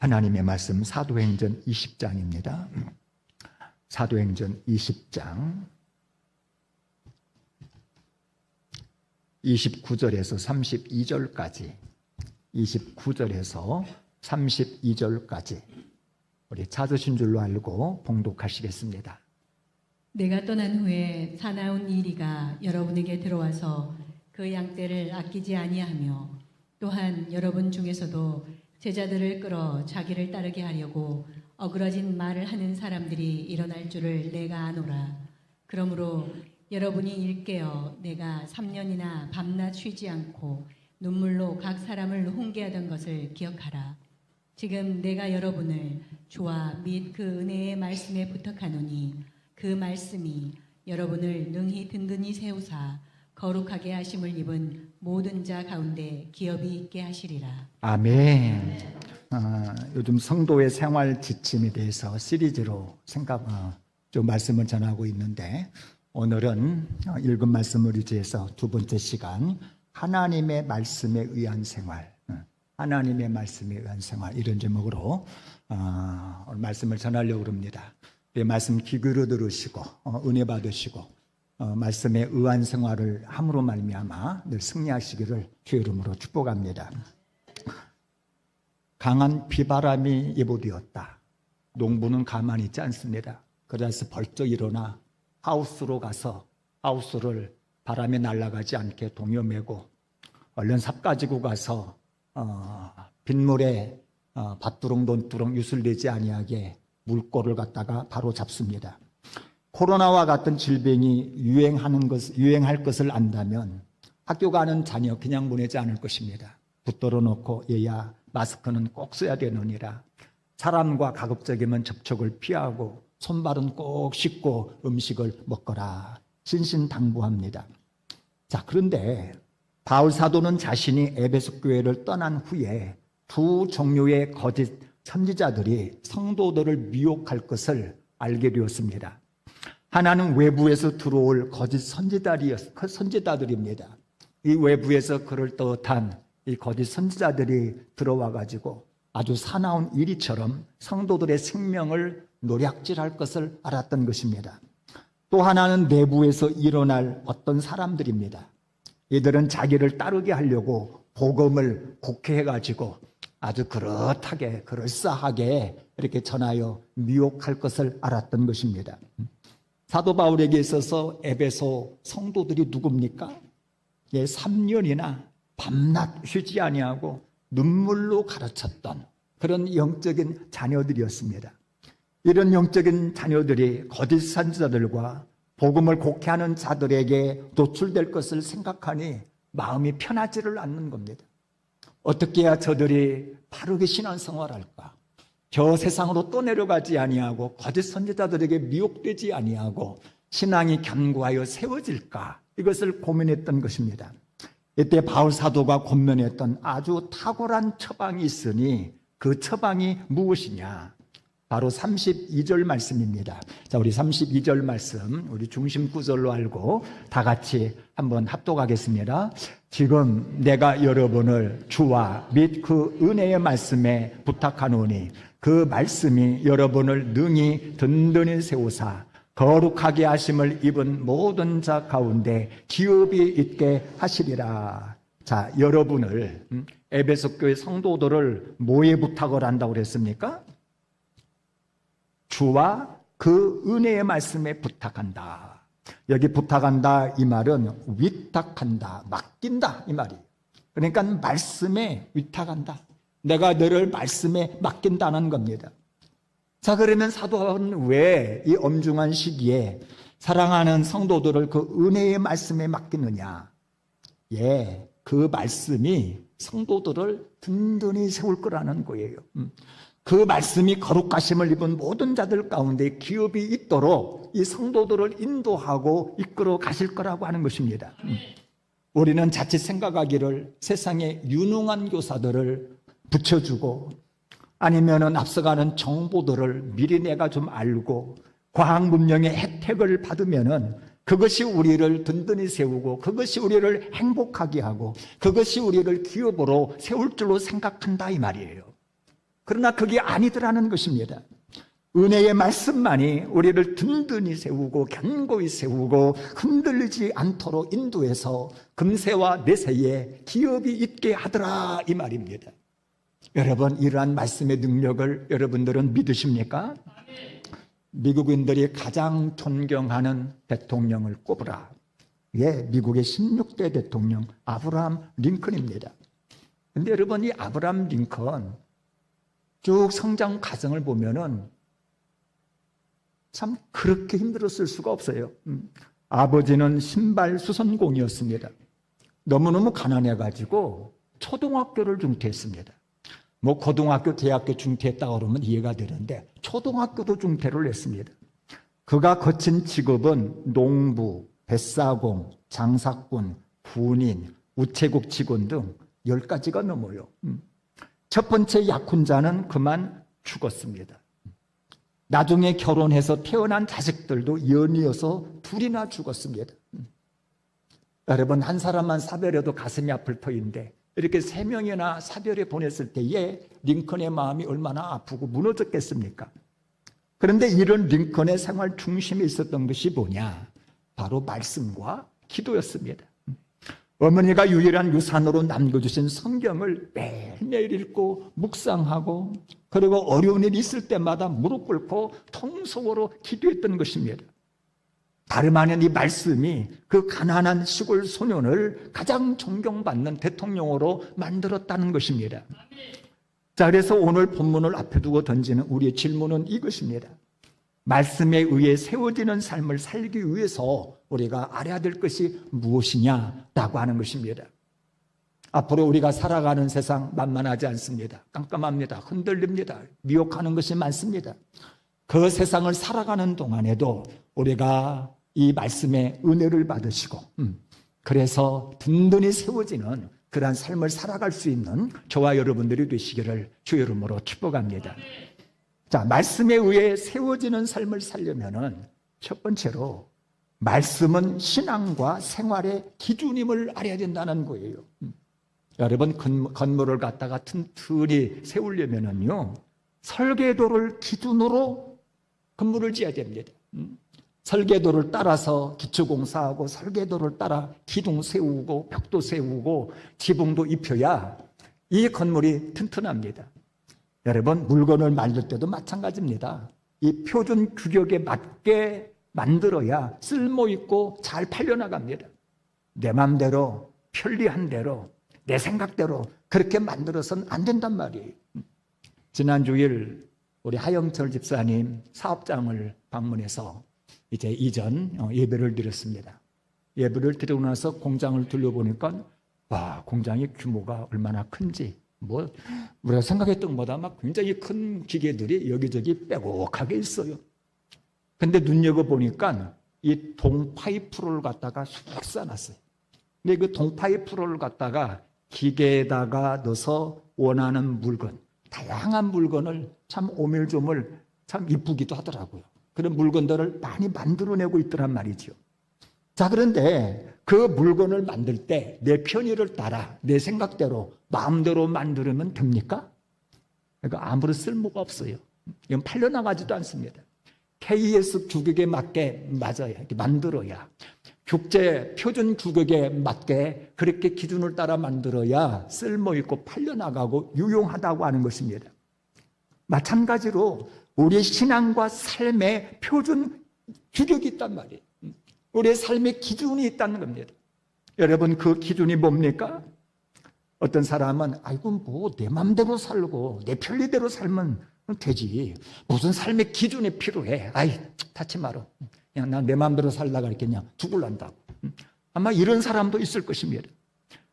하나님의 말씀 사도행전 20장입니다. 사도행전 20장 29절에서 32절까지 29절에서 32절까지 우리 찾으신 줄로 알고 봉독하시겠습니다. 내가 떠난 후에 사나운 이리가 여러분에게 들어와서 그 양떼를 아끼지 아니하며 또한 여러분 중에서도 제자들을 끌어 자기를 따르게 하려고 어그러진 말을 하는 사람들이 일어날 줄을 내가 아노라. 그러므로 여러분이 일깨어 내가 3년이나 밤낮 쉬지 않고 눈물로 각 사람을 훈계하던 것을 기억하라. 지금 내가 여러분을 주와 및 그 은혜의 말씀에 부탁하노니 그 말씀이 여러분을 능히 든든히 세우사 거룩하게 하심을 입은 모든 자 가운데 기업이 있게 하시리라. 아멘. 요즘 성도의 생활 지침에 대해서 시리즈로 좀 말씀을 전하고 있는데, 오늘은 읽은 말씀을 유지해서 두 번째 시간, 하나님의 말씀에 의한 생활, 하나님의 말씀에 의한 생활, 이런 제목으로 오늘 말씀을 전하려고 합니다. 말씀 귀 기울여 들으시고 은혜 받으시고 말씀에 의한 생활을 함으로 말미암아 늘 승리하시기를 주의 이름으로 축복합니다. 강한 비바람이 예보되었다. 농부는 가만히 있지 않습니다. 그래서 벌쩍 일어나 하우스로 가서 하우스를 바람에 날아가지 않게 동여매고 얼른 삽 가지고 가서 빗물에 밭두렁 논두렁 유술되지 아니하게 물꼬를 갖다가 바로 잡습니다. 코로나와 같은 질병이 유행할 것을 안다면 학교 가는 자녀 그냥 보내지 않을 것입니다. 붙들어 놓고 얘야 마스크는 꼭 써야 되느니라. 사람과 가급적이면 접촉을 피하고 손발은 꼭 씻고 음식을 먹거라. 신신당부합니다. 자, 그런데 바울 사도는 자신이 에베소 교회를 떠난 후에 두 종류의 거짓 선지자들이 성도들을 미혹할 것을 알게 되었습니다. 하나는 외부에서 들어올 거짓 선지자들입니다. 이 외부에서 그럴듯한 이 거짓 선지자들이 들어와 가지고 아주 사나운 이리처럼 성도들의 생명을 노략질할 것을 알았던 것입니다. 또 하나는 내부에서 일어날 어떤 사람들입니다. 이들은 자기를 따르게 하려고 복음을 곡해해 가지고 아주 그럴듯하게 그럴싸하게 이렇게 전하여 미혹할 것을 알았던 것입니다. 사도 바울에게 있어서 에베소 성도들이 누굽니까? 3년이나 밤낮 쉬지 아니하고 눈물로 가르쳤던 그런 영적인 자녀들이었습니다. 이런 영적인 자녀들이 거짓 선지자들과 복음을 곡해하는 자들에게 노출될 것을 생각하니 마음이 편하지를 않는 겁니다. 어떻게 해야 저들이 바르게 신앙생활할까? 저 세상으로 또 내려가지 아니하고 거짓 선지자들에게 미혹되지 아니하고 신앙이 견고하여 세워질까? 이것을 고민했던 것입니다. 이때 바울 사도가 권면했던 아주 탁월한 처방이 있으니 그 처방이 무엇이냐? 바로 32절 말씀입니다. 자, 우리 32절 말씀 우리 중심 구절로 알고 다 같이 한번 합독하겠습니다. 지금 내가 여러분을 주와 및 그 은혜의 말씀에 부탁하노니 그 말씀이 여러분을 능히 든든히 세우사 거룩하게 하심을 입은 모든 자 가운데 기업이 있게 하시리라. 자, 여러분을 에베소 교회 성도들을 뭐에 부탁을 한다고 그랬습니까? 주와 그 은혜의 말씀에 부탁한다. 여기 부탁한다 이 말은 위탁한다, 맡긴다 이 말이에요. 그러니까 말씀에 위탁한다. 내가 너를 말씀에 맡긴다는 겁니다. 자, 그러면 사도 바울은 왜 이 엄중한 시기에 사랑하는 성도들을 그 은혜의 말씀에 맡기느냐? 그 말씀이 성도들을 든든히 세울 거라는 거예요. 그 말씀이 거룩하심을 입은 모든 자들 가운데 기업이 있도록 이 성도들을 인도하고 이끌어 가실 거라고 하는 것입니다. 우리는 자칫 생각하기를 세상에 유능한 교사들을 붙여주고 아니면은 앞서가는 정보들을 미리 내가 좀 알고 과학 문명의 혜택을 받으면은 그것이 우리를 든든히 세우고 그것이 우리를 행복하게 하고 그것이 우리를 기업으로 세울 줄로 생각한다 이 말이에요. 그러나 그게 아니더라는 것입니다. 은혜의 말씀만이 우리를 든든히 세우고 견고히 세우고 흔들리지 않도록 인도해서 금세와 내세에 기업이 있게 하더라 이 말입니다. 여러분, 이러한 말씀의 능력을 여러분들은 믿으십니까? 미국인들이 가장 존경하는 대통령을 꼽으라. 예, 미국의 16대 대통령 아브라함 링컨입니다. 근데 여러분, 이 아브라함 링컨 쭉 성장 과정을 보면은 참 그렇게 힘들었을 수가 없어요. 아버지는 신발 수선공이었습니다. 너무너무 가난해가지고 초등학교를 중퇴했습니다. 뭐 고등학교, 대학교 중퇴했다 그러면 이해가 되는데 초등학교도 중퇴를 했습니다. 그가 거친 직업은 농부, 뱃사공, 장사꾼, 군인, 우체국 직원 등 10가지가 넘어요. 첫 번째 약혼자는 그만 죽었습니다. 나중에 결혼해서 태어난 자식들도 연이어서 둘이나 죽었습니다. 여러분, 한 사람만 사별해도 가슴이 아플 터인데 이렇게 3명이나 사별해 보냈을 때에 링컨의 마음이 얼마나 아프고 무너졌겠습니까? 그런데 이런 링컨의 생활 중심에 있었던 것이 뭐냐? 바로 말씀과 기도였습니다. 어머니가 유일한 유산으로 남겨주신 성경을 매일매일 읽고 묵상하고 그리고 어려운 일이 있을 때마다 무릎 꿇고 통속으로 기도했던 것입니다. 다름 아닌 이 말씀이 그 가난한 시골 소년을 가장 존경받는 대통령으로 만들었다는 것입니다. 자, 그래서 오늘 본문을 앞에 두고 던지는 우리의 질문은 이것입니다. 말씀에 의해 세워지는 삶을 살기 위해서 우리가 알아야 될 것이 무엇이냐라고 하는 것입니다. 앞으로 우리가 살아가는 세상 만만하지 않습니다. 깜깜합니다. 흔들립니다. 미혹하는 것이 많습니다. 그 세상을 살아가는 동안에도 우리가 이 말씀의 은혜를 받으시고 그래서 든든히 세워지는 그러한 삶을 살아갈 수 있는 저와 여러분들이 되시기를 주의 이름으로 축복합니다. 자, 말씀에 의해 세워지는 삶을 살려면은 첫 번째로 말씀은 신앙과 생활의 기준임을 알아야 된다는 거예요. 여러분, 건물을 갖다가 튼튼히 세우려면은요, 설계도를 기준으로 건물을 지어야 됩니다. 설계도를 따라서 기초공사하고 설계도를 따라 기둥 세우고 벽도 세우고 지붕도 입혀야 이 건물이 튼튼합니다. 여러분, 물건을 만들 때도 마찬가지입니다. 이 표준 규격에 맞게 만들어야 쓸모있고 잘 팔려나갑니다. 내 맘대로 편리한 대로 내 생각대로 그렇게 만들어서는 안 된단 말이에요. 지난 주일 우리 하영철 집사님 사업장을 방문해서 이제 이전 예배를 드렸습니다. 예배를 드리고 나서 공장을 둘러보니까 와, 공장의 규모가 얼마나 큰지 우리가 생각했던 것보다 막 굉장히 큰 기계들이 여기저기 빼곡하게 있어요. 근데 눈여겨보니까 이 동파이프를 갖다가 쑥 쌓아놨어요. 근데 그 동파이프를 갖다가 기계에다가 넣어서 원하는 물건, 다양한 물건을 참 오밀조밀 참 이쁘기도 하더라고요. 그런 물건들을 많이 만들어내고 있더란 말이죠. 자, 그런데 그 물건을 만들 때 내 편의를 따라 내 생각대로 마음대로 만들면 됩니까? 그러니까 아무런 쓸모가 없어요. 이건 팔려나가지도 않습니다. KES 규격에 맞게 맞아야 이렇게 만들어야 국제 표준 규격에 맞게 그렇게 기준을 따라 만들어야 쓸모있고 팔려나가고 유용하다고 하는 것입니다. 마찬가지로 우리의 신앙과 삶의 표준 규격이 있단 말이에요. 우리의 삶의 기준이 있다는 겁니다. 여러분, 그 기준이 뭡니까? 어떤 사람은 아이고 뭐 내 맘대로 살고 내 편리대로 살면 되지, 무슨 삶의 기준이 필요해, 아이 다치 마라, 그냥 나 내 맘대로 살다가 이렇게 그냥 죽을란다고. 아마 이런 사람도 있을 것입니다.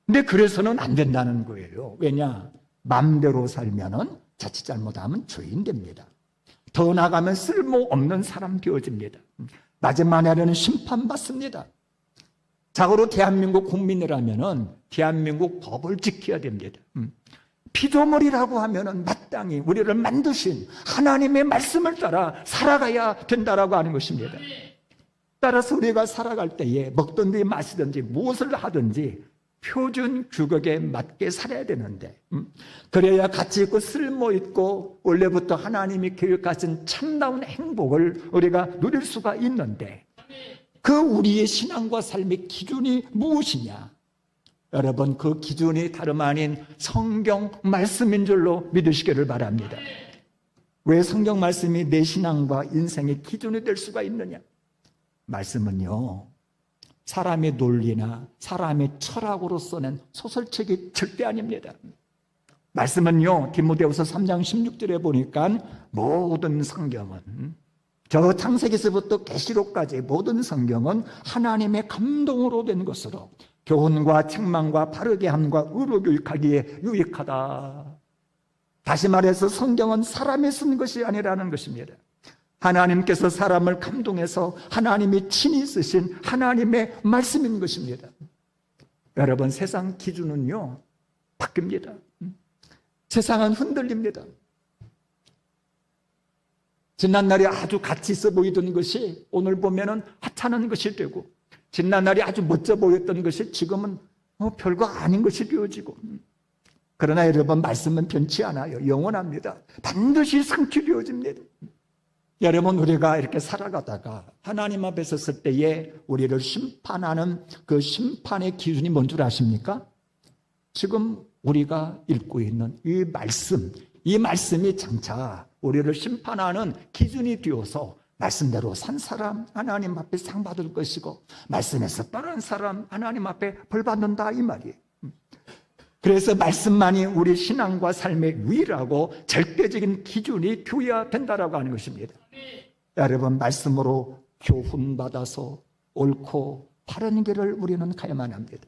근데 그래서는 안 된다는 거예요. 왜냐? 맘대로 살면은 자칫 잘못하면 죄인 됩니다. 더 나가면 쓸모없는 사람 되어집니다. 마지막 날에는 심판받습니다. 자고로 대한민국 국민이라면은 대한민국 법을 지켜야 됩니다. 피조물이라고 하면은 마땅히 우리를 만드신 하나님의 말씀을 따라 살아가야 된다라고 하는 것입니다. 따라서 우리가 살아갈 때에 먹든지 마시든지 무엇을 하든지 표준 규격에 맞게 살아야 되는데, 그래야 가치 있고 쓸모 있고 원래부터 하나님이 계획하신 참다운 행복을 우리가 누릴 수가 있는데, 그 우리의 신앙과 삶의 기준이 무엇이냐? 여러분, 그 기준이 다름 아닌 성경 말씀인 줄로 믿으시기를 바랍니다. 왜 성경 말씀이 내 신앙과 인생의 기준이 될 수가 있느냐? 말씀은요, 사람의 논리나 사람의 철학으로 써낸 소설책이 절대 아닙니다. 말씀은요, 디모데후서 3장 16절에 보니까 모든 성경은, 저 창세기서부터 계시록까지 모든 성경은 하나님의 감동으로 된 것으로 교훈과 책망과 바르게 함과 의로 교육하기에 유익하다. 다시 말해서 성경은 사람이 쓴 것이 아니라는 것입니다. 하나님께서 사람을 감동해서 하나님이 친히 쓰신 하나님의 말씀인 것입니다. 여러분, 세상 기준은요, 바뀝니다. 세상은 흔들립니다. 지난날이 아주 가치 있어 보이던 것이 오늘 보면은 하찮은 것이 되고, 지난날이 아주 멋져 보였던 것이 지금은 별거 아닌 것이 되어지고, 그러나 여러분, 말씀은 변치 않아요. 영원합니다. 반드시 성취되어집니다. 여러분, 우리가 이렇게 살아가다가 하나님 앞에 섰을 때에 우리를 심판하는 그 심판의 기준이 뭔 줄 아십니까? 지금 우리가 읽고 있는 이 말씀이 장차 우리를 심판하는 기준이 되어서 말씀대로 산 사람 하나님 앞에 상 받을 것이고, 말씀에서 떠난 사람 하나님 앞에 벌 받는다, 이 말이에요. 그래서 말씀만이 우리 신앙과 삶의 유일하고 절대적인 기준이 되어야 된다라고 하는 것입니다. 여러분, 말씀으로 교훈받아서 옳고 바른 길을 우리는 가야만 합니다.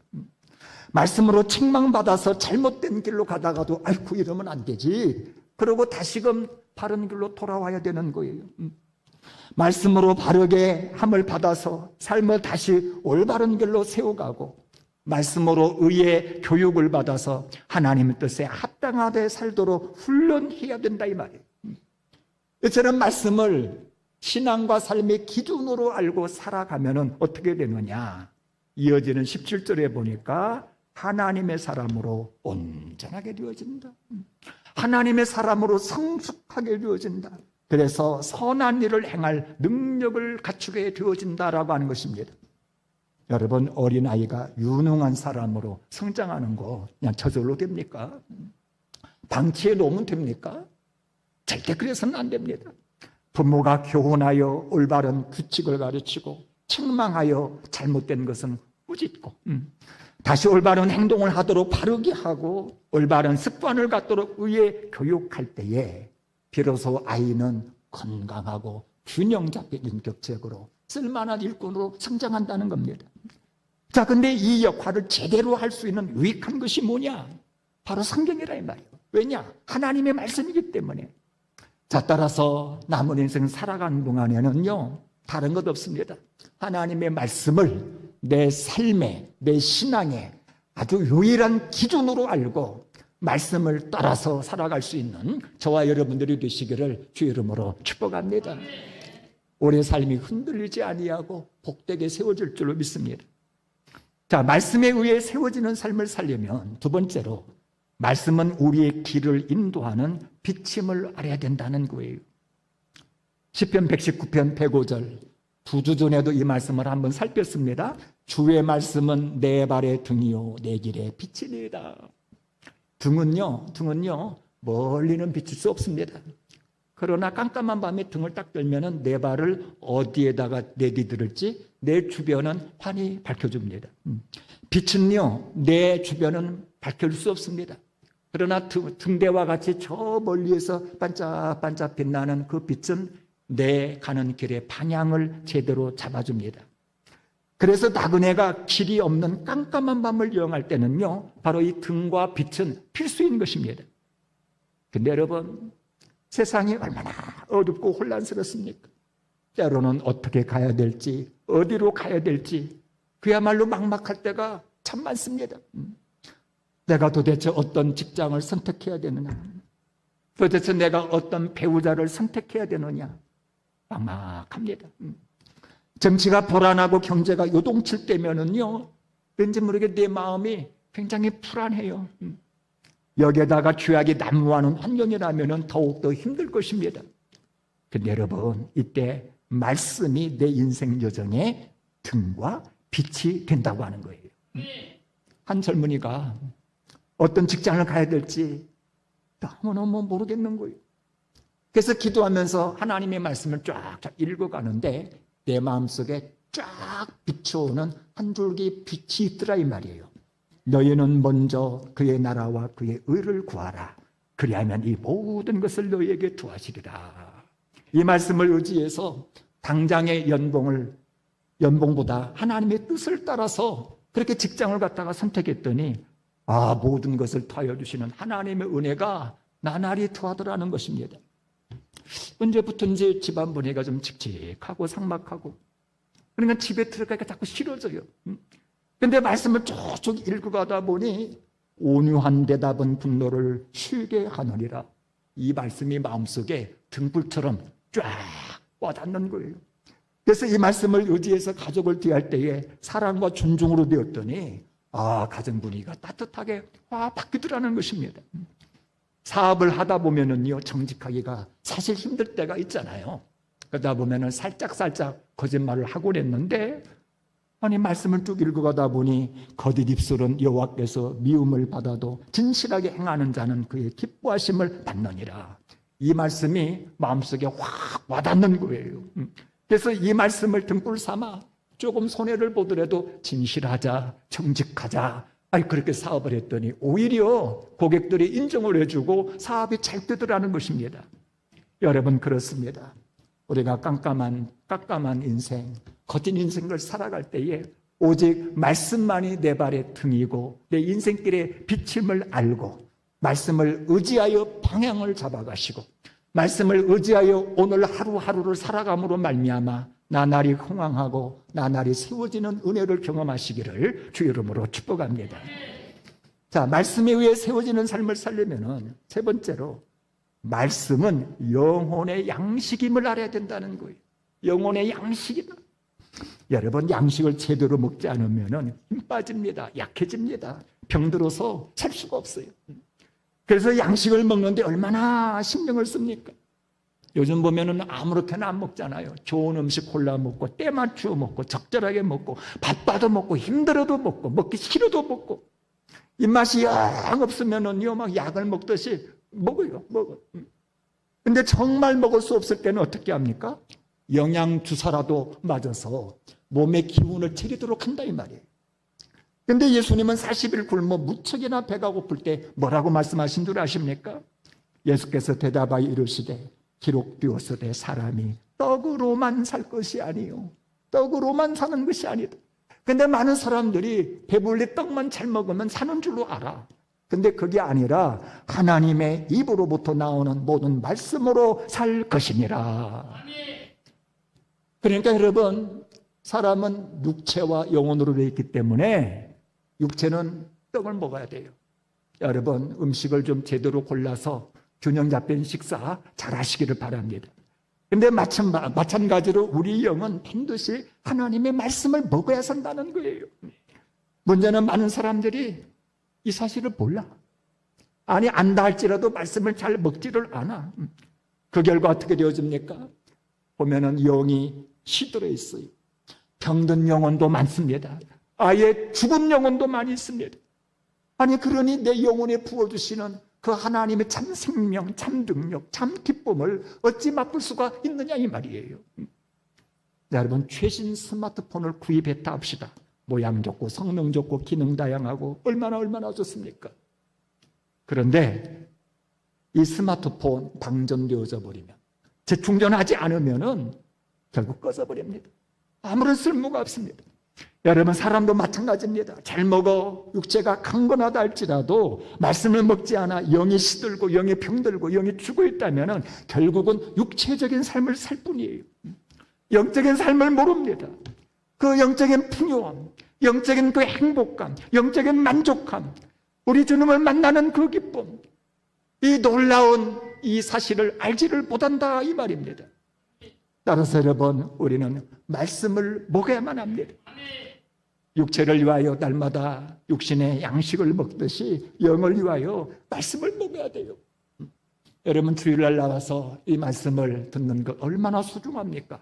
말씀으로 책망받아서 잘못된 길로 가다가도 아이고 이러면 안 되지, 그러고 다시금 바른 길로 돌아와야 되는 거예요. 말씀으로 바르게 함을 받아서 삶을 다시 올바른 길로 세워가고, 말씀으로 의의 교육을 받아서 하나님의 뜻에 합당하게 살도록 훈련해야 된다, 이 말이에요. 이처럼 말씀을 신앙과 삶의 기준으로 알고 살아가면 어떻게 되느냐? 이어지는 17절에 보니까 하나님의 사람으로 온전하게 되어진다. 하나님의 사람으로 성숙하게 되어진다. 그래서 선한 일을 행할 능력을 갖추게 되어진다라고 하는 것입니다. 여러분, 어린아이가 유능한 사람으로 성장하는 거 그냥 저절로 됩니까? 방치해 놓으면 됩니까? 절대 그래서는 안 됩니다. 부모가 교훈하여 올바른 규칙을 가르치고, 책망하여 잘못된 것은 꾸짖고, 다시 올바른 행동을 하도록 바르게 하고, 올바른 습관을 갖도록 의에 교육할 때에 비로소 아이는 건강하고 균형 잡힌 인격적으로 쓸만한 일꾼으로 성장한다는 겁니다. 자, 근데 이 역할을 제대로 할 수 있는 유익한 것이 뭐냐? 바로 성경이라 이 말이에요. 왜냐? 하나님의 말씀이기 때문에. 자, 따라서 남은 인생 살아가는 동안에는요, 다른 것 없습니다. 하나님의 말씀을 내 삶에, 내 신앙에 아주 유일한 기준으로 알고 말씀을 따라서 살아갈 수 있는 저와 여러분들이 되시기를 주 이름으로 축복합니다. 우리의 삶이 흔들리지 아니하고 복되게 세워질 줄로 믿습니다. 자, 말씀에 의해 세워지는 삶을 살려면 두 번째로, 말씀은 우리의 길을 인도하는 비침을 알아야 된다는 거예요. 시편 119편 105절, 두 주 전에도 이 말씀을 한번 살폈습니다. 주의 말씀은 내 발의 등이요 내 길의 빛이니이다. 등은요 멀리는 비칠 수 없습니다. 그러나 깜깜한 밤에 등을 딱 들면은 내 발을 어디에다가 내디딜지 내 주변은 환히 밝혀줍니다. 빛은요, 내 주변은 밝힐 수 없습니다. 그러나 등대와 같이 저 멀리에서 반짝반짝 빛나는 그 빛은 내 가는 길의 방향을 제대로 잡아줍니다. 그래서 나그네가 길이 없는 깜깜한 밤을 여행할 때는요, 바로 이 등과 빛은 필수인 것입니다. 근데 여러분, 세상이 얼마나 어둡고 혼란스럽습니까? 때로는 어떻게 가야 될지, 어디로 가야 될지 그야말로 막막할 때가 참 많습니다. 내가 도대체 어떤 직장을 선택해야 되느냐, 도대체 내가 어떤 배우자를 선택해야 되느냐, 막막합니다. 정치가 불안하고 경제가 요동칠 때면은요, 왠지 모르게 내 마음이 굉장히 불안해요. 여기에다가 죄악이 난무하는 환경이라면 더욱더 힘들 것입니다. 근데 여러분, 이때 말씀이 내 인생 여정의 등과 빛이 된다고 하는 거예요. 한 젊은이가 어떤 직장을 가야 될지 너무너무 모르겠는 거예요. 그래서 기도하면서 하나님의 말씀을 쫙쫙 읽어가는데 내 마음속에 쫙 비춰오는 한 줄기 빛이 있더라 이 말이에요. 너희는 먼저 그의 나라와 그의 의를 구하라. 그리하면 이 모든 것을 너희에게 도와주리라. 이 말씀을 의지해서 당장의 연봉보다 하나님의 뜻을 따라서 그렇게 직장을 갖다가 선택했더니 모든 것을 더하여 주시는 하나님의 은혜가 나날이 더하더라는 것입니다. 언제부턴지 집안 분위기가 좀 칙칙하고 삭막하고 그러니까 집에 들어가기가 자꾸 싫어져요. 근데 말씀을 쭉쭉 읽어가다 보니 온유한 대답은 분노를 쉬게 하느니라. 이 말씀이 마음속에 등불처럼 쫙 와닿는 거예요. 그래서 이 말씀을 의지해서 가족을 대할 때에 사랑과 존중으로 되었더니 가정 분위기가 따뜻하게 바뀌더라는 것입니다. 사업을 하다 보면은요, 정직하기가 사실 힘들 때가 있잖아요. 그러다 보면은 살짝 거짓말을 하곤 했는데, 말씀을 쭉 읽어가다 보니 거짓 입술은 여호와께서 미움을 받아도 진실하게 행하는 자는 그의 기뻐하심을 받느니라. 이 말씀이 마음속에 확 와닿는 거예요. 그래서 이 말씀을 등불 삼아 조금 손해를 보더라도 진실하자, 정직하자, 그렇게 사업을 했더니 오히려 고객들이 인정을 해주고 사업이 잘 되더라는 것입니다. 여러분, 그렇습니다. 우리가 깜깜한 인생, 거친 인생을 살아갈 때에 오직 말씀만이 내 발의 등이고 내 인생길의 비침을 알고 말씀을 의지하여 방향을 잡아가시고 말씀을 의지하여 오늘 하루하루를 살아감으로 말미암아 나날이 흥황하고 나날이 세워지는 은혜를 경험하시기를 주 이름으로 축복합니다. 자, 말씀에 의해 세워지는 삶을 살려면은 세 번째로 말씀은 영혼의 양식임을 알아야 된다는 거예요. 영혼의 양식이다. 여러분, 양식을 제대로 먹지 않으면 힘 빠집니다. 약해집니다. 병들어서 살 수가 없어요. 그래서 양식을 먹는데 얼마나 신경을 씁니까? 요즘 보면은 아무렇게나 안 먹잖아요. 좋은 음식 골라 먹고 때 맞추어 먹고 적절하게 먹고 바빠도 먹고 힘들어도 먹고 먹기 싫어도 먹고 입맛이 영 없으면은요 막 약을 먹듯이 먹어요. 근데 정말 먹을 수 없을 때는 어떻게 합니까? 영양 주사라도 맞아서 몸의 기운을 차리도록 한다 이 말이에요. 근데 예수님은 40일 굶어 무척이나 배가 고플 때 뭐라고 말씀하신 줄 아십니까? 예수께서 대답하여 이르시되 기록되었으되 사람이 떡으로만 살 것이 아니요 떡으로만 사는 것이 아니다. 근데 많은 사람들이 배불리 떡만 잘 먹으면 사는 줄로 알아. 근데 그게 아니라 하나님의 입으로부터 나오는 모든 말씀으로 살 것이니라. 그러니까 여러분, 사람은 육체와 영혼으로 되어 있기 때문에 육체는 떡을 먹어야 돼요. 여러분, 음식을 좀 제대로 골라서 균형 잡힌 식사 잘 하시기를 바랍니다. 근데 마찬가지로 우리 영은 반드시 하나님의 말씀을 먹어야 산다는 거예요. 문제는 많은 사람들이 이 사실을 몰라. 안다 할지라도 말씀을 잘 먹지를 않아. 그 결과 어떻게 되어집니까? 보면은 영이 시들어 있어요. 병든 영혼도 많습니다. 아예 죽은 영혼도 많이 있습니다. 그러니 내 영혼에 부어주시는 그 하나님의 참 생명, 참 능력, 참 기쁨을 어찌 맛볼 수가 있느냐 이 말이에요. 여러분, 최신 스마트폰을 구입했다 합시다. 모양 좋고 성능 좋고 기능 다양하고 얼마나 좋습니까? 그런데 이 스마트폰 방전되어져 버리면, 재충전하지 않으면은 결국 꺼져버립니다. 아무런 쓸모가 없습니다. 여러분, 사람도 마찬가지입니다. 잘 먹어 육체가 강건하다 할지라도 말씀을 먹지 않아 영이 시들고 영이 병들고 영이 죽어 있다면 결국은 육체적인 삶을 살 뿐이에요. 영적인 삶을 모릅니다. 그 영적인 풍요함, 영적인 그 행복감, 영적인 만족함, 우리 주님을 만나는 그 기쁨, 이 놀라운 이 사실을 알지를 못한다 이 말입니다. 따라서 여러분, 우리는 말씀을 먹어야만 합니다. 육체를 위하여 날마다 육신의 양식을 먹듯이 영을 위하여 말씀을 먹어야 돼요. 여러분, 주일날 나와서 이 말씀을 듣는 것 얼마나 소중합니까?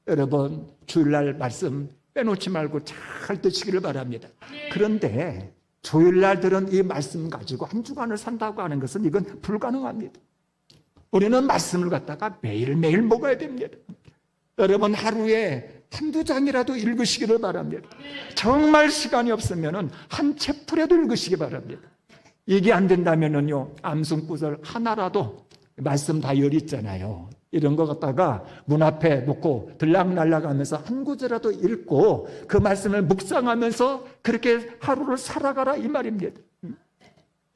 여러분, 주일날 말씀 빼놓지 말고 잘 드시기를 바랍니다. 그런데 주일날 들은 이 말씀 가지고 한 주간을 산다고 하는 것은 이건 불가능합니다. 우리는 말씀을 갖다가 매일매일 먹어야 됩니다. 여러분, 하루에 한두 장이라도 읽으시기를 바랍니다. 정말 시간이 없으면 한 챕터라도 읽으시기 바랍니다. 이게 안 된다면은요, 암송구절 하나라도, 말씀 다이어리 있잖아요. 이런 거 갖다가 문 앞에 놓고 들락날락하면서 한 구절이라도 읽고 그 말씀을 묵상하면서 그렇게 하루를 살아가라, 이 말입니다.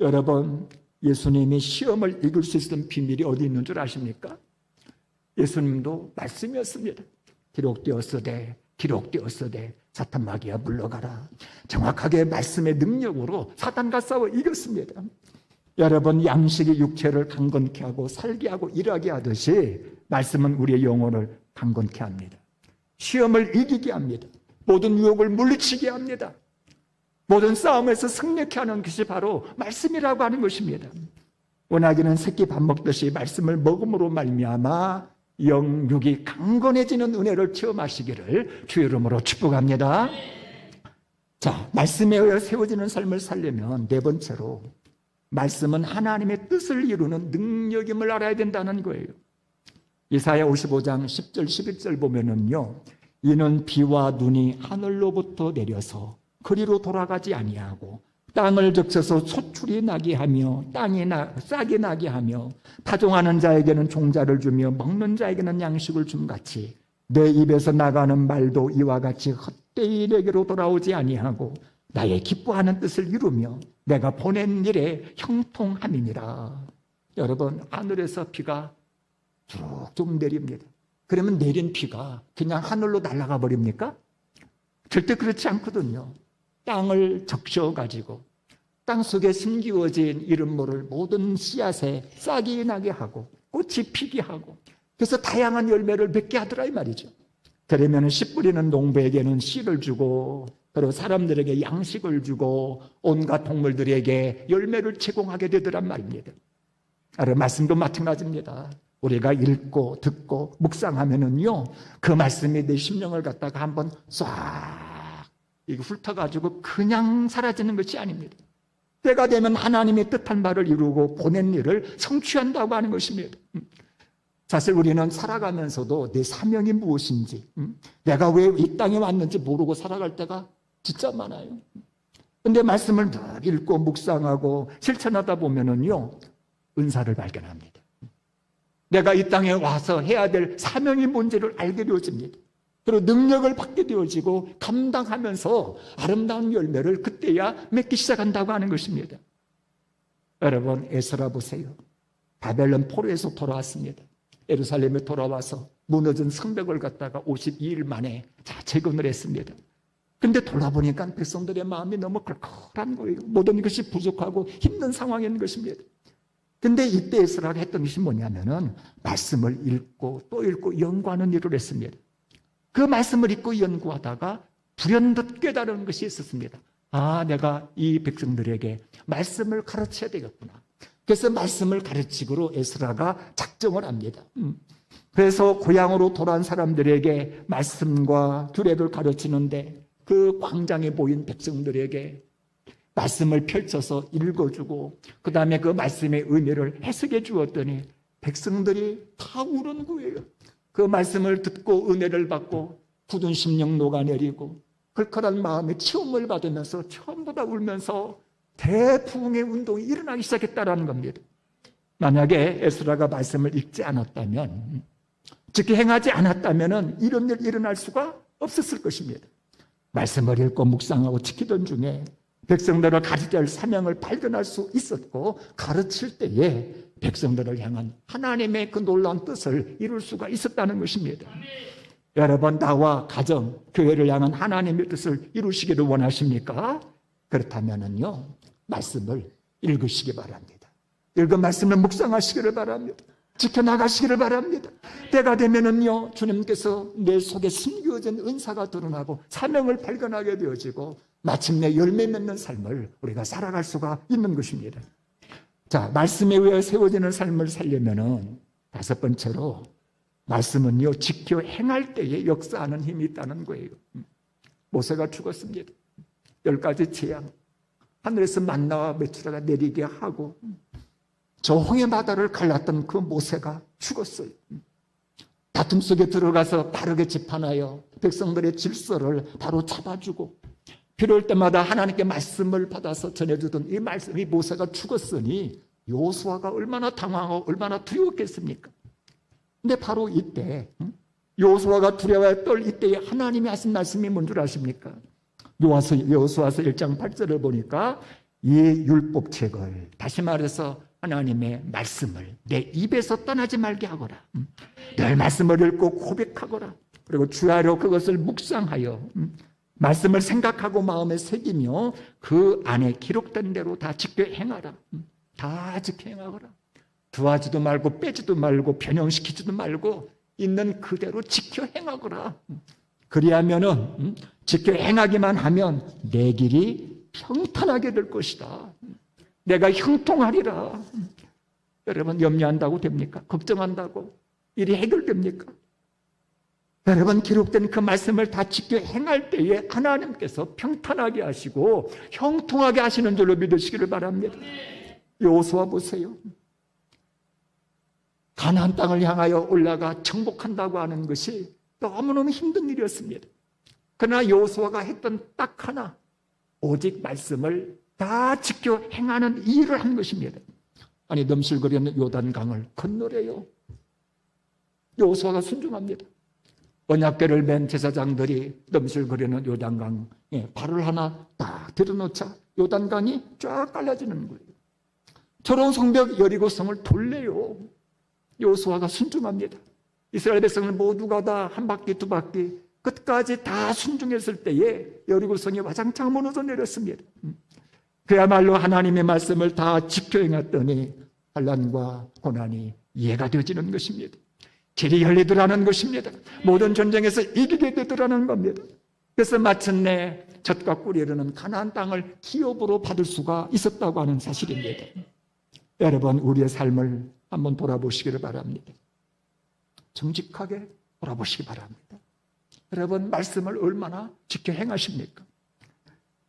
여러분, 예수님이 시험을 이길 수 있었던 비밀이 어디 있는 줄 아십니까? 예수님도 말씀이었습니다. 기록되었으되 사탄 마귀야 물러가라. 정확하게 말씀의 능력으로 사탄과 싸워 이겼습니다. 여러분, 양식이 육체를 강건케 하고 살게 하고 일하게 하듯이 말씀은 우리의 영혼을 강건케 합니다. 시험을 이기게 합니다. 모든 유혹을 물리치게 합니다. 모든 싸움에서 승리케 하는 것이 바로 말씀이라고 하는 것입니다. 원하기는 새끼 밥 먹듯이 말씀을 먹음으로 말미암아 영육이 강건해지는 은혜를 체험하시기를 주의 이름으로 축복합니다. 자, 말씀에 의해 세워지는 삶을 살려면 네 번째로 말씀은 하나님의 뜻을 이루는 능력임을 알아야 된다는 거예요. 이사야 55장 10절 11절 보면은요, 이는 비와 눈이 하늘로부터 내려서 그리로 돌아가지 아니하고 땅을 적셔서 소출이 나게 하며 땅이 싹이 나게 하며 파종하는 자에게는 종자를 주며 먹는 자에게는 양식을 줌같이 내 입에서 나가는 말도 이와 같이 헛되이 내게로 돌아오지 아니하고 나의 기뻐하는 뜻을 이루며 내가 보낸 일에 형통함이니라. 여러분, 하늘에서 비가 쭉 내립니다. 그러면 내린 비가 그냥 하늘로 날아가 버립니까? 절대 그렇지 않거든요. 땅을 적셔가지고 땅 속에 심기워진 이름 모를 모든 씨앗에 싹이 나게 하고 꽃이 피게 하고 그래서 다양한 열매를 맺게 하더라, 이 말이죠. 그러면 씨 뿌리는 농부에게는 씨를 주고 그리고 사람들에게 양식을 주고 온갖 동물들에게 열매를 제공하게 되더란 말입니다. 말씀도 마찬가지입니다. 우리가 읽고 듣고 묵상하면은요, 그 말씀이 내 심령을 갖다가 한번 싹 훑어가지고 그냥 사라지는 것이 아닙니다. 때가 되면 하나님의 뜻한 바를 이루고 보낸 일을 성취한다고 하는 것입니다. 사실 우리는 살아가면서도 내 사명이 무엇인지, 내가 왜 이 땅에 왔는지 모르고 살아갈 때가 진짜 많아요. 근데 말씀을 늘 읽고 묵상하고 실천하다 보면은요, 은사를 발견합니다. 내가 이 땅에 와서 해야 될 사명이 뭔지를 알게 되어집니다. 그리고 능력을 받게 되어지고 감당하면서 아름다운 열매를 그때야 맺기 시작한다고 하는 것입니다. 여러분, 에스라 보세요. 바벨론 포로에서 돌아왔습니다. 예루살렘에 돌아와서 무너진 성벽을 갖다가 52일 만에 다 재건을 했습니다. 근데 돌아보니까 백성들의 마음이 너무 컬컬한 거예요. 모든 것이 부족하고 힘든 상황인 것입니다. 근데 이때 에스라가 했던 것이 뭐냐면은 말씀을 읽고 또 읽고 연구하는 일을 했습니다. 그 말씀을 읽고 연구하다가 불현듯 깨달은 것이 있었습니다. 아, 내가 이 백성들에게 말씀을 가르쳐야 되겠구나. 그래서 말씀을 가르치기로 에스라가 작정을 합니다. 그래서 고향으로 돌아온 사람들에게 말씀과 규례를 가르치는데 그 광장에 모인 백성들에게 말씀을 펼쳐서 읽어주고 그 다음에 그 말씀의 의미를 해석해 주었더니 백성들이 다 우는 거예요. 그 말씀을 듣고 은혜를 받고 굳은 심령 녹아내리고 컬컬한 마음의 체험을 받으면서 전부 다 울면서 대부흥의 운동이 일어나기 시작했다는 겁니다. 만약에 에스라가 말씀을 읽지 않았다면, 즉 행하지 않았다면 이런 일 일어날 수가 없었을 것입니다. 말씀을 읽고 묵상하고 지키던 중에 백성들을 가르칠 사명을 발견할 수 있었고 가르칠 때에 백성들을 향한 하나님의 그 놀라운 뜻을 이룰 수가 있었다는 것입니다. 여러분, 나와 가정, 교회를 향한 하나님의 뜻을 이루시기를 원하십니까? 그렇다면요, 말씀을 읽으시기 바랍니다. 읽은 말씀을 묵상하시기를 바랍니다. 지켜나가시기를 바랍니다. 때가 되면은요, 주님께서 내 속에 숨겨진 은사가 드러나고 사명을 발견하게 되어지고 마침내 열매 맺는 삶을 우리가 살아갈 수가 있는 것입니다. 자, 말씀에 의해 세워지는 삶을 살려면은 다섯 번째로 말씀은요, 지켜 행할 때에 역사하는 힘이 있다는 거예요. 모세가 죽었습니다. 10가지 재앙, 하늘에서 만나와 메추라가 내리게 하고 저 홍해 바다를 갈랐던 그 모세가 죽었어요. 다툼 속에 들어가서 바르게 재판하여 백성들의 질서를 바로 잡아주고 필요할 때마다 하나님께 말씀을 받아서 전해주던 이 말씀이 모세가 죽었으니 여호수아가 얼마나 당황하고 얼마나 두려웠겠습니까? 근데 바로 이때 여호수아가 두려워야 떨 이때에 하나님이 하신 말씀이 뭔 줄 아십니까? 여호수아서 1장 8절을 보니까 이 율법책을, 다시 말해서 하나님의 말씀을 내 입에서 떠나지 말게 하거라. 늘 말씀을 읽고 고백하거라. 그리고 주야로 그것을 묵상하여 말씀을 생각하고 마음에 새기며 그 안에 기록된 대로 다 지켜 행하라. 다 지켜 행하거라. 더하지도 말고 빼지도 말고 변형시키지도 말고 있는 그대로 지켜 행하거라. 그리하면은 지켜 행하기만 하면 내 길이 평탄하게 될 것이다. 내가 형통하리라. 여러분, 염려한다고 됩니까? 걱정한다고 일이 해결됩니까? 여러분, 기록된 그 말씀을 다 지켜 행할 때에 하나님께서 평탄하게 하시고 형통하게 하시는 줄로 믿으시기를 바랍니다. 여호수아 보세요. 가나안 땅을 향하여 올라가 정복한다고 하는 것이 너무너무 힘든 일이었습니다. 그러나 여호수아가 했던 딱 하나, 오직 말씀을 다 지켜 행하는 일을 한 것입니다. 아니, 넘실거리는 요단강을 건너래요. 여호수아가 순종합니다. 언약궤를 맨 제사장들이 넘실거리는 요단강에 발을 하나 딱 들여놓자 요단강이 쫙 갈라지는 거예요. 저런 성벽 여리고성을 돌래요. 여호수아가 순종합니다. 이스라엘 백성을 모두가 다 한 바퀴 두 바퀴 끝까지 다 순종했을 때에 여리고성이 와장창 무너져 내렸습니다. 그야말로 하나님의 말씀을 다 지켜 행했더니 환난과 고난이 이해가 되어지는 것입니다. 길이 열리더라는 것입니다. 모든 전쟁에서 이기게 되더라는 겁니다. 그래서 마침내 젖과 꿀이 흐르는 가나안 땅을 기업으로 받을 수가 있었다고 하는 사실입니다. 여러분, 우리의 삶을 한번 돌아보시기를 바랍니다. 정직하게 돌아보시기 바랍니다. 여러분, 말씀을 얼마나 지켜 행하십니까?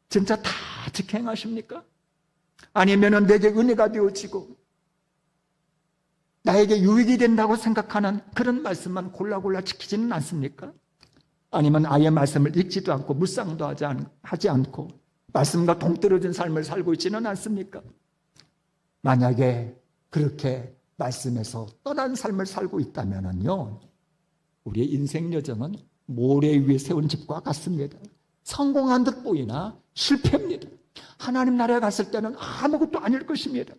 진짜 다 지켜 행하십니까? 아니면은 내게 은혜가 되어지고 나에게 유익이 된다고 생각하는 그런 말씀만 골라골라 지키지는 않습니까? 아니면 아예 말씀을 읽지도 않고 묵상도 하지 않고 말씀과 동떨어진 삶을 살고 있지는 않습니까? 만약에 그렇게 말씀에서 떠난 삶을 살고 있다면요, 우리의 인생 여정은 모래 위에 세운 집과 같습니다. 성공한 듯 보이나 실패입니다. 하나님 나라에 갔을 때는 아무것도 아닐 것입니다.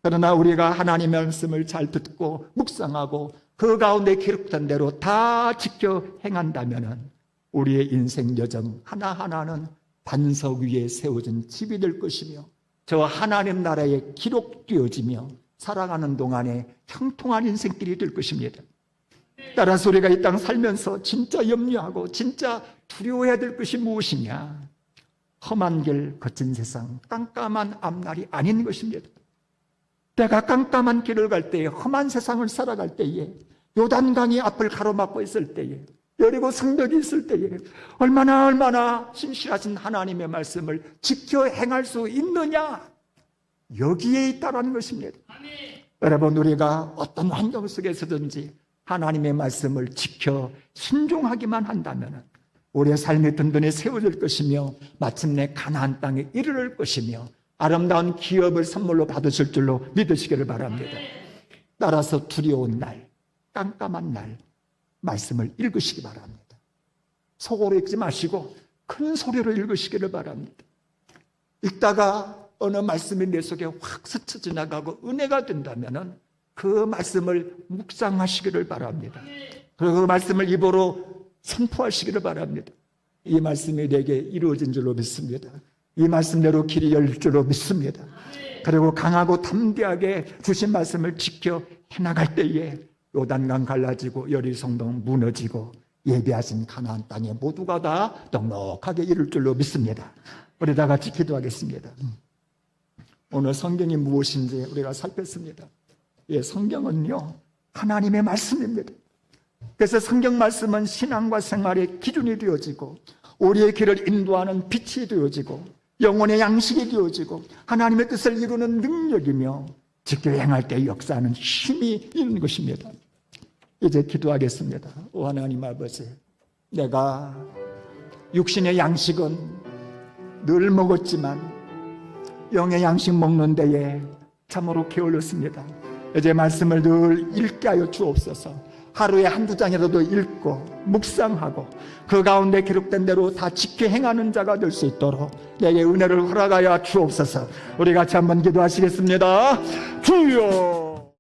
그러나 우리가 하나님의 말씀을 잘 듣고 묵상하고 그 가운데 기록된 대로 다 지켜 행한다면 우리의 인생 여정 하나하나는 반석 위에 세워진 집이 될 것이며 저 하나님 나라에 기록되어지며 살아가는 동안에 형통한 인생길이 될 것입니다. 따라서 우리가 이 땅 살면서 진짜 염려하고 진짜 두려워해야 될 것이 무엇이냐? 험한 길, 거친 세상, 깜깜한 앞날이 아닌 것입니다. 내가 깜깜한 길을 갈 때에, 험한 세상을 살아갈 때에, 요단강이 앞을 가로막고 있을 때에, 여리고 성벽이 있을 때에 얼마나 신실하신 하나님의 말씀을 지켜 행할 수 있느냐? 여기에 있다는 것입니다. 여러분, 우리가 어떤 환경 속에서든지 하나님의 말씀을 지켜 순종하기만 한다면 우리의 삶의 든든히 세워질 것이며 마침내 가나안 땅에 이르를 것이며 아름다운 기업을 선물로 받으실 줄로 믿으시기를 바랍니다. 따라서 두려운 날, 깜깜한 날 말씀을 읽으시기 바랍니다. 속으로 읽지 마시고 큰 소리로 읽으시기를 바랍니다. 읽다가 어느 말씀이 내 속에 확 스쳐 지나가고 은혜가 된다면 그 말씀을 묵상하시기를 바랍니다. 그리고 그 말씀을 입으로 선포하시기를 바랍니다. 이 말씀이 내게 이루어진 줄로 믿습니다. 이 말씀대로 길이 열릴 줄로 믿습니다. 그리고 강하고 담대하게 주신 말씀을 지켜 해나갈 때에 요단강 갈라지고 여리성동 무너지고 예비하신 가나안 땅에 모두가 다 넉넉하게 이룰 줄로 믿습니다. 우리 다 같이 기도하겠습니다. 오늘 성경이 무엇인지 우리가 살폈습니다. 예, 성경은요 하나님의 말씀입니다. 그래서 성경 말씀은 신앙과 생활의 기준이 되어지고 우리의 길을 인도하는 빛이 되어지고 영혼의 양식이 되어지고 하나님의 뜻을 이루는 능력이며 직접 행할 때 역사하는 힘이 있는 것입니다. 이제 기도하겠습니다. 오 하나님 아버지, 내가 육신의 양식은 늘 먹었지만 영의 양식 먹는 데에 참으로 게을렀습니다. 이제 말씀을 늘 읽게 하여 주옵소서. 하루에 한두 장이라도 읽고 묵상하고 그 가운데 기록된 대로 다 지켜 행하는 자가 될 수 있도록 내게 은혜를 허락하여 주옵소서. 우리 같이 한번 기도하시겠습니다. 주여